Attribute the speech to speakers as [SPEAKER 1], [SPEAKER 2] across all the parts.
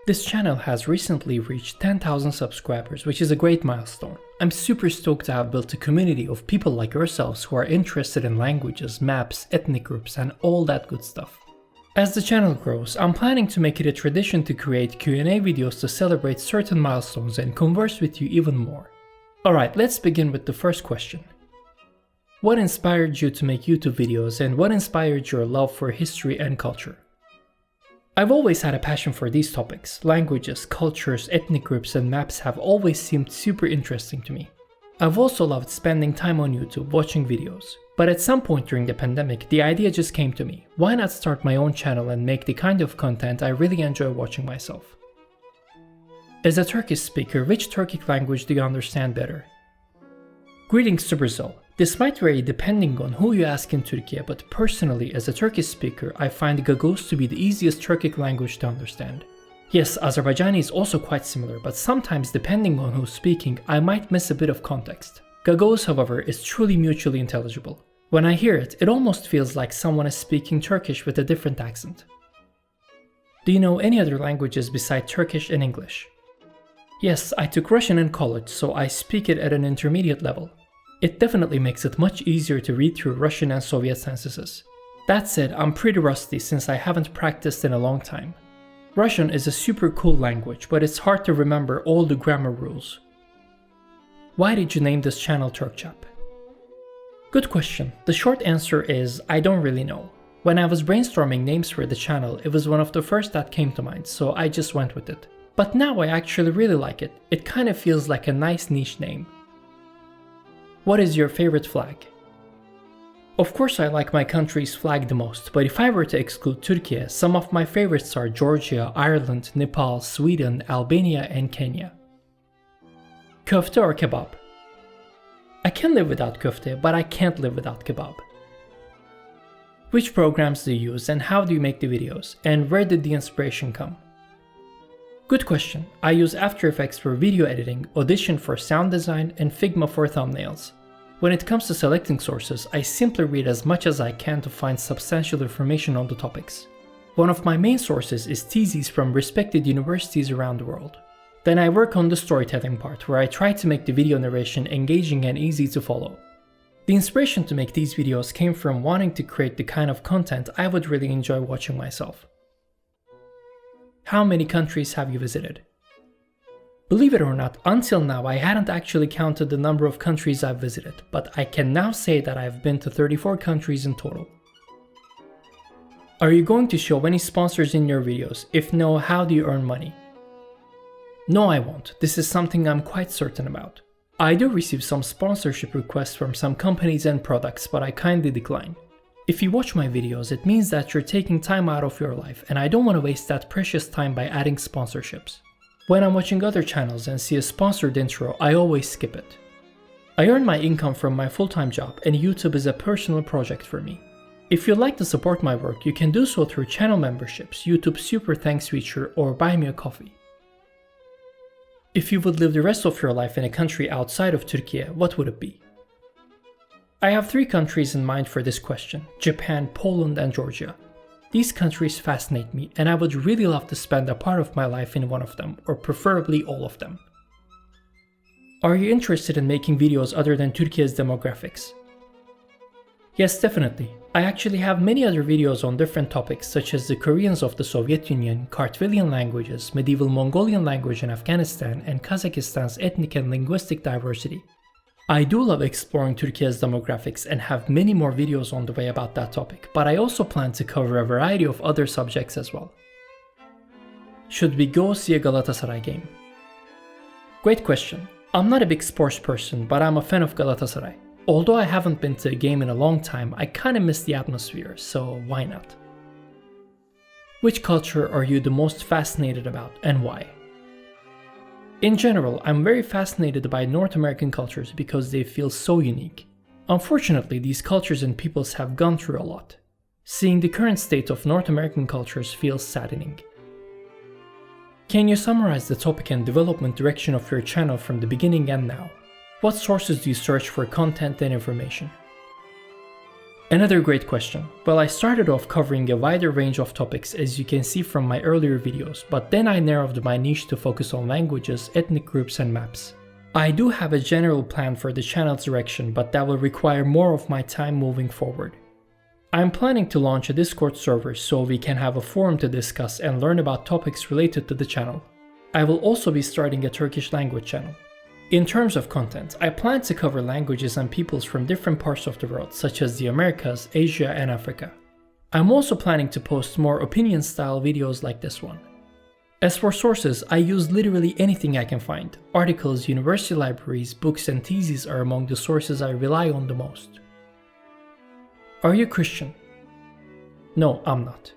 [SPEAKER 1] This channel has recently reached 10,000 subscribers, which is a great milestone. I'm super stoked to have built a community of people like yourselves who are interested in languages, maps, ethnic groups, and all that good stuff. As the channel grows, I'm planning to make it a tradition to create Q&A videos to celebrate certain milestones and converse with you even more. Alright, let's begin with the first question. What inspired you to make YouTube videos, and what inspired your love for history and culture? I've always had a passion for these topics. Languages, cultures, ethnic groups, and maps have always seemed super interesting to me. I've also loved spending time on YouTube watching videos. But at some point during the pandemic, the idea just came to me. Why not start my own channel and make the kind of content I really enjoy watching myself? As a Turkish speaker, which Turkic language do you understand better? Greetings to Brazil. This might vary depending on who you ask in Turkey, but personally, as a Turkish speaker, I find Gagos to be the easiest Turkic language to understand. Yes, Azerbaijani is also quite similar, but sometimes depending on who's speaking, I might miss a bit of context. Gagos, however, is truly mutually intelligible. When I hear it, it almost feels like someone is speaking Turkish with a different accent. Do you know any other languages besides Turkish and English? Yes, I took Russian in college, so I speak it at an intermediate level. It definitely makes it much easier to read through Russian and Soviet censuses. That said, I'm pretty rusty since I haven't practiced in a long time. Russian is a super cool language, but it's hard to remember all the grammar rules. Why did you name this channel Turk Chap? Good question. The short answer is I don't really know. When I was brainstorming names for the channel, it was one of the first that came to mind, so I just went with it. But now I actually really like it. It kind of feels like a nice niche name. What is your favorite flag? Of course I like my country's flag the most, but if I were to exclude Turkey, some of my favorites are Georgia, Ireland, Nepal, Sweden, Albania, and Kenya. Köfte or kebab? I can live without köfte, but I can't live without kebab. Which programs do you use and how do you make the videos, and where did the inspiration come? Good question. I use After Effects for video editing, Audition for sound design, and Figma for thumbnails. When it comes to selecting sources, I simply read as much as I can to find substantial information on the topics. One of my main sources is theses from respected universities around the world. Then I work on the storytelling part, where I try to make the video narration engaging and easy to follow. The inspiration to make these videos came from wanting to create the kind of content I would really enjoy watching myself. How many countries have you visited? Believe it or not, until now I hadn't actually counted the number of countries I've visited, but I can now say that I've been to 34 countries in total. Are you going to show any sponsors in your videos? If no, how do you earn money? No, I won't. This is something I'm quite certain about. I do receive some sponsorship requests from some companies and products, but I kindly decline. If you watch my videos, it means that you're taking time out of your life, and I don't want to waste that precious time by adding sponsorships. When I'm watching other channels and see a sponsored intro, I always skip it. I earn my income from my full-time job, and YouTube is a personal project for me. If you'd like to support my work, you can do so through channel memberships, YouTube Super Thanks feature, or buy me a coffee. If you would live the rest of your life in a country outside of Turkey, what would it be? I have 3 countries in mind for this question: Japan, Poland, and Georgia. These countries fascinate me, and I would really love to spend a part of my life in one of them, or preferably all of them. Are you interested in making videos other than Turkey's demographics? Yes, definitely. I actually have many other videos on different topics such as the Koreans of the Soviet Union, Kartvelian languages, medieval Mongolian language in Afghanistan, and Kazakhstan's ethnic and linguistic diversity. I do love exploring Turkey's demographics and have many more videos on the way about that topic, but I also plan to cover a variety of other subjects as well. Should we go see a Galatasaray game? Great question. I'm not a big sports person, but I'm a fan of Galatasaray. Although I haven't been to a game in a long time, I kinda miss the atmosphere, so why not? Which culture are you the most fascinated about, and why? In general, I'm very fascinated by North American cultures because they feel so unique. Unfortunately, these cultures and peoples have gone through a lot. Seeing the current state of North American cultures feels saddening. Can you summarize the topic and development direction of your channel from the beginning and now? What sources do you search for content and information? Another great question. Well, I started off covering a wider range of topics as you can see from my earlier videos, but then I narrowed my niche to focus on languages, ethnic groups and maps. I do have a general plan for the channel's direction, but that will require more of my time moving forward. I'm planning to launch a Discord server so we can have a forum to discuss and learn about topics related to the channel. I will also be starting a Turkish language channel. In terms of content, I plan to cover languages and peoples from different parts of the world, such as the Americas, Asia, and Africa. I'm also planning to post more opinion-style videos like this one. As for sources, I use literally anything I can find. Articles, university libraries, books, and theses are among the sources I rely on the most. Are you Christian? No, I'm not.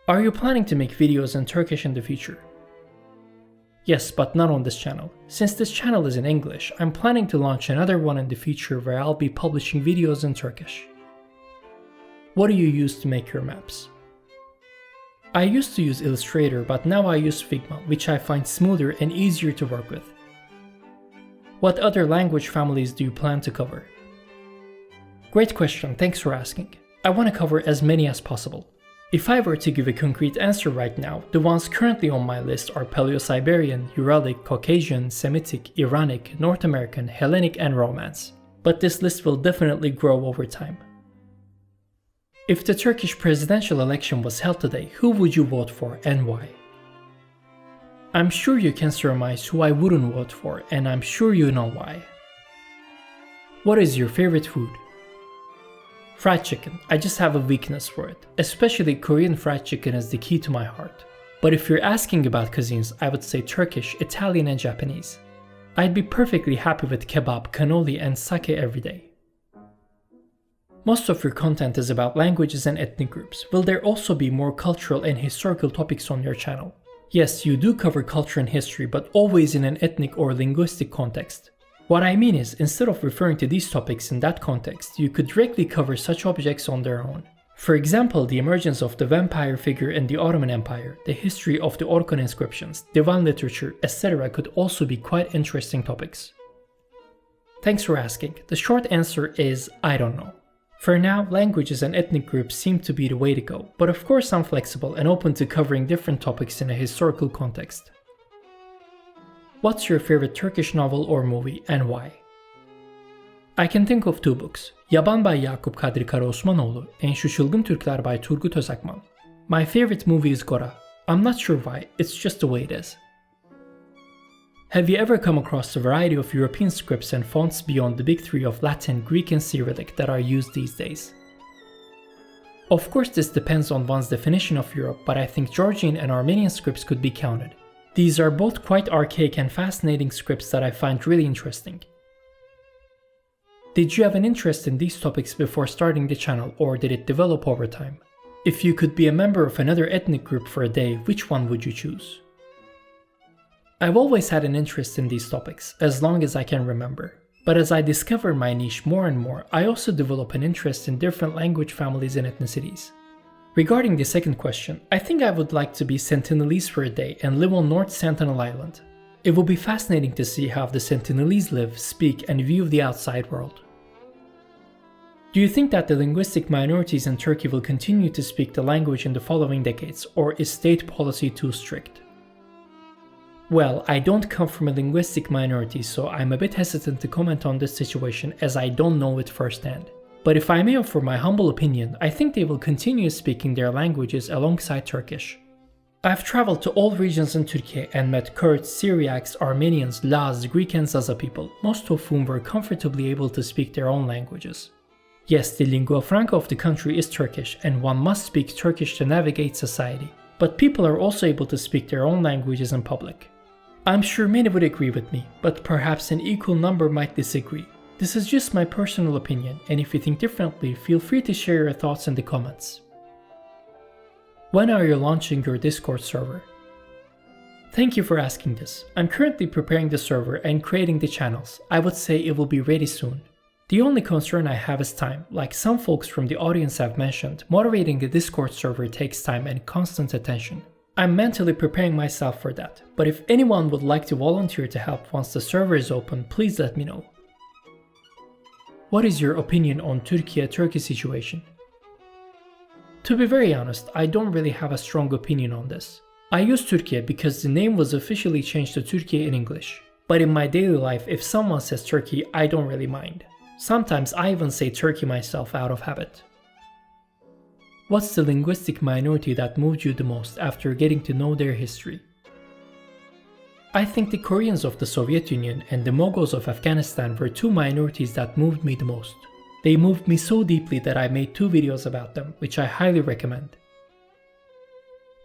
[SPEAKER 1] Are you planning to make videos in Turkish in the future? Yes, but not on this channel. Since this channel is in English, I'm planning to launch another one in the future where I'll be publishing videos in Turkish. What do you use to make your maps? I used to use Illustrator, but now I use Figma, which I find smoother and easier to work with. What other language families do you plan to cover? Great question, thanks for asking. I want to cover as many as possible. If I were to give a concrete answer right now, the ones currently on my list are Paleo-Siberian, Uralic, Caucasian, Semitic, Iranic, North American, Hellenic, and Romance. But this list will definitely grow over time. If the Turkish presidential election was held today, who would you vote for and why? I'm sure you can surmise who I wouldn't vote for, and I'm sure you know why. What is your favorite food? Fried chicken. I just have a weakness for it. Especially Korean fried chicken is the key to my heart. But if you're asking about cuisines, I would say Turkish, Italian and Japanese. I'd be perfectly happy with kebab, cannoli and sake every day. Most of your content is about languages and ethnic groups. Will there also be more cultural and historical topics on your channel? Yes, you do cover culture and history, but always in an ethnic or linguistic context. What I mean is, instead of referring to these topics in that context, you could directly cover such objects on their own. For example, the emergence of the vampire figure in the Ottoman Empire, the history of the Orkhon inscriptions, Divan literature, etc. could also be quite interesting topics. Thanks for asking. The short answer is I don't know. For now, languages and ethnic groups seem to be the way to go, but of course I'm flexible and open to covering different topics in a historical context. What's your favorite Turkish novel or movie and why? I can think of two books. Yaban by Yakup Kadri Karaosmanoğlu and Şu Çılgın Türkler by Turgut Özakman. My favorite movie is Gora. I'm not sure why, it's just the way it is. Have you ever come across a variety of European scripts and fonts beyond the big three of Latin, Greek and Cyrillic that are used these days? Of course this depends on one's definition of Europe, but I think Georgian and Armenian scripts could be counted. These are both quite archaic and fascinating scripts that I find really interesting. Did you have an interest in these topics before starting the channel, or did it develop over time? If you could be a member of another ethnic group for a day, which one would you choose? I've always had an interest in these topics, as long as I can remember. But as I discover my niche more and more, I also develop an interest in different language families and ethnicities. Regarding the second question, I think I would like to be Sentinelese for a day and live on North Sentinel Island. It will be fascinating to see how the Sentinelese live, speak, and view the outside world. Do you think that the linguistic minorities in Turkey will continue to speak the language in the following decades, or is state policy too strict? Well, I don't come from a linguistic minority, so I'm a bit hesitant to comment on this situation as I don't know it firsthand. But if I may offer my humble opinion, I think they will continue speaking their languages alongside Turkish. I've traveled to all regions in Turkey and met Kurds, Syriacs, Armenians, Laz, Greek and Zaza people, most of whom were comfortably able to speak their own languages. Yes, the lingua franca of the country is Turkish, and one must speak Turkish to navigate society. But people are also able to speak their own languages in public. I'm sure many would agree with me, but perhaps an equal number might disagree. This is just my personal opinion, and if you think differently, feel free to share your thoughts in the comments. When are you launching your Discord server? Thank you for asking this. I'm currently preparing the server and creating the channels. I would say it will be ready soon. The only concern I have is time. Like some folks from the audience have mentioned, moderating a Discord server takes time and constant attention. I'm mentally preparing myself for that, but if anyone would like to volunteer to help once the server is open, please let me know. What is your opinion on Turkey situation? To be very honest, I don't really have a strong opinion on this. I use Turkey because the name was officially changed to Turkey in English. But in my daily life, if someone says Turkey, I don't really mind. Sometimes I even say Turkey myself out of habit. What's the linguistic minority that moved you the most after getting to know their history? I think the Koreans of the Soviet Union and the Mongols of Afghanistan were two minorities that moved me the most. They moved me so deeply that I made 2 videos about them, which I highly recommend.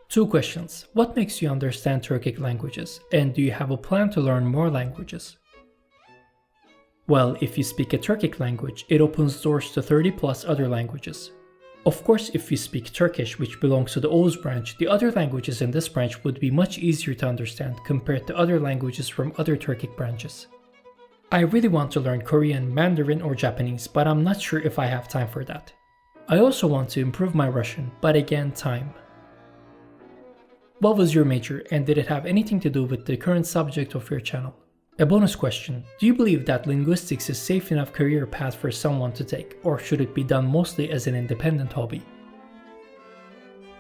[SPEAKER 1] 2 questions. What makes you understand Turkic languages, and do you have a plan to learn more languages? Well, if you speak a Turkic language, it opens doors to 30 plus other languages. Of course, if you speak Turkish, which belongs to the Oğuz branch, the other languages in this branch would be much easier to understand compared to other languages from other Turkic branches. I really want to learn Korean, Mandarin or Japanese, but I'm not sure if I have time for that. I also want to improve my Russian, but again, time. What was your major, and did it have anything to do with the current subject of your channel? A bonus question, do you believe that linguistics is a safe enough career path for someone to take, or should it be done mostly as an independent hobby?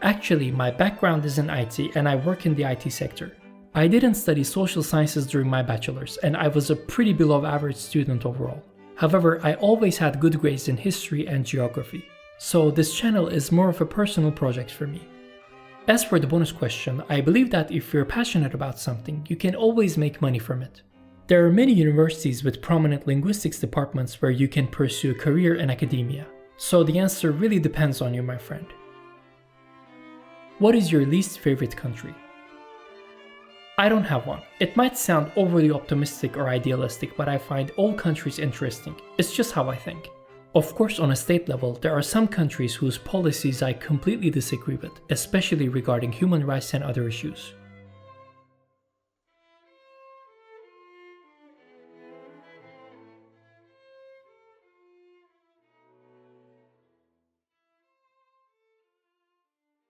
[SPEAKER 1] Actually, my background is in IT and I work in the IT sector. I didn't study social sciences during my bachelor's and I was a pretty below average student overall. However, I always had good grades in history and geography. So this channel is more of a personal project for me. As for the bonus question, I believe that if you're passionate about something, you can always make money from it. There are many universities with prominent linguistics departments where you can pursue a career in academia. So the answer really depends on you, my friend. What is your least favorite country? I don't have one. It might sound overly optimistic or idealistic, but I find all countries interesting. It's just how I think. Of course, on a state level, there are some countries whose policies I completely disagree with, especially regarding human rights and other issues.